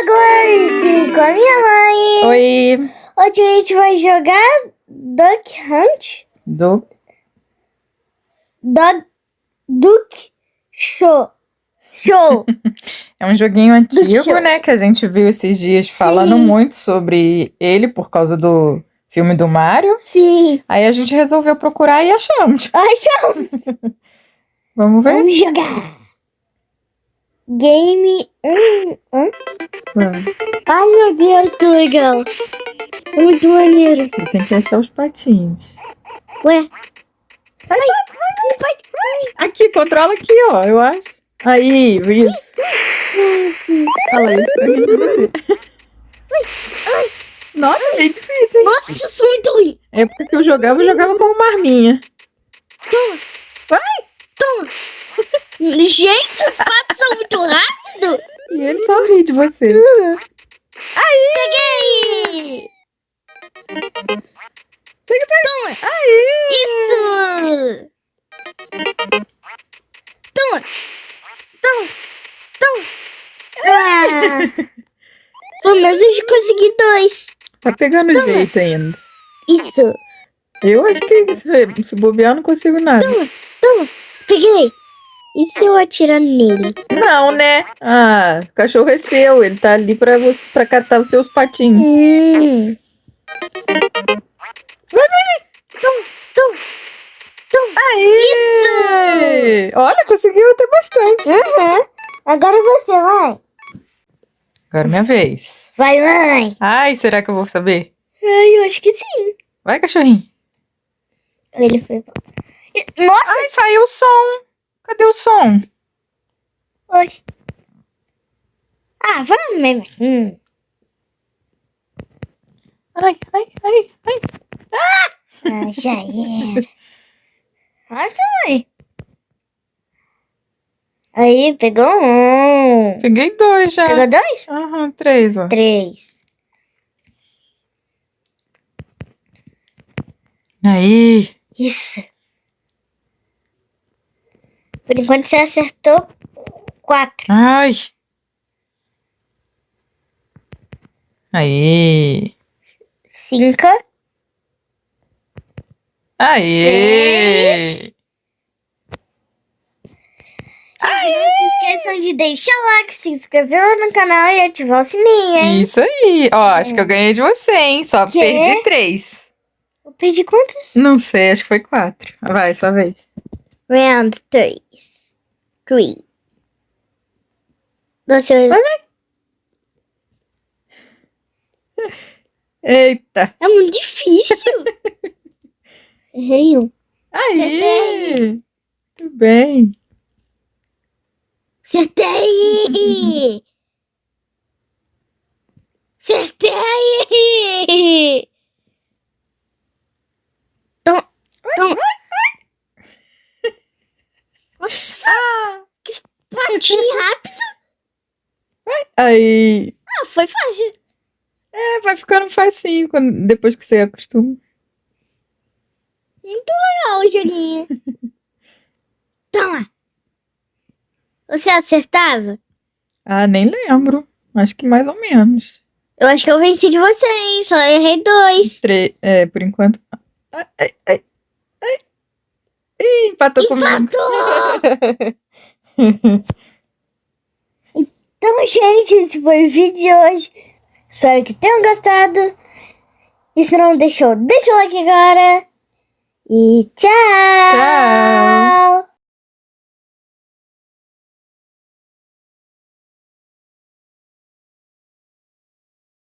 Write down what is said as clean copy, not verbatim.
Agora com a minha mãe. Oi. Hoje a gente vai jogar Duck Hunt. Duck Show. É um joguinho antigo, né? Que a gente viu esses dias falando muito sobre ele por causa do filme do Mario. Sim. Aí a gente resolveu procurar e achamos. Vamos ver? Vamos jogar. Game 1. Ai, meu Deus, que legal. É muito maneiro. Você tem que achar os patinhos. Ué? Ai. Aqui, controla aqui, ó, eu acho. Aí, isso. Olha lá, tá rindo de você. Nossa, é bem difícil, hein? Nossa, eu sou muito ruim. É porque eu jogava como uma arminha. Toma. Vai! Toma. Gente, os patos são muito rápidos. E ele só ri de você. Aí! Peguei! Toma! Aí! Isso! Toma! Pelo menos eu já consegui 2. Tá pegando jeito ainda. Isso! Eu acho que se bobear eu não consigo nada. Toma! Peguei! E se eu atirar nele? Não, né? Ah, o cachorro é seu. Ele tá ali pra catar os seus patinhos. Vai. Toma! Aí! Isso! Olha, conseguiu até bastante. Agora você vai. Agora é minha vez. Vai, mãe. Ai, será que eu vou saber? Eu acho que sim. Vai, cachorrinho. Ele foi. Nossa! Ai, saiu o som. Cadê o som? Oi. Ah, vamos mesmo. Ai. Ah, já era. Nossa, mãe. Aí, pegou 1. Peguei 2 já. Pegou 2? Aham, 3, ó. 3. Aí. Isso. Por enquanto você acertou 4. Ai. Aí. 5. Aí. Não se esqueçam de deixar o like, se inscrever no canal e ativar o sininho, hein? Isso aí. Ó, acho que eu ganhei de você, hein? Só Quê? perdi 3. Eu perdi quantos? Não sei, acho que foi 4. Vai, sua vez. Round 3. Você... Vai. Eita. É muito difícil. Errei 1. Aí. Acertei. Tudo bem. Acertei! Toma. Nossa, que patinho rápido. Aí. Ah, foi fácil. É, vai ficando facinho depois que você acostuma. Muito legal o joguinho. Toma. Você acertava? Ah, nem lembro. Acho que mais ou menos. Eu acho que eu venci de você, hein? Só errei 2. Por enquanto. Ai. Ih, empatou comigo. Então, gente, esse foi o vídeo de hoje. Espero que tenham gostado. E se não deixou, deixa o like agora. E tchau! Tchau!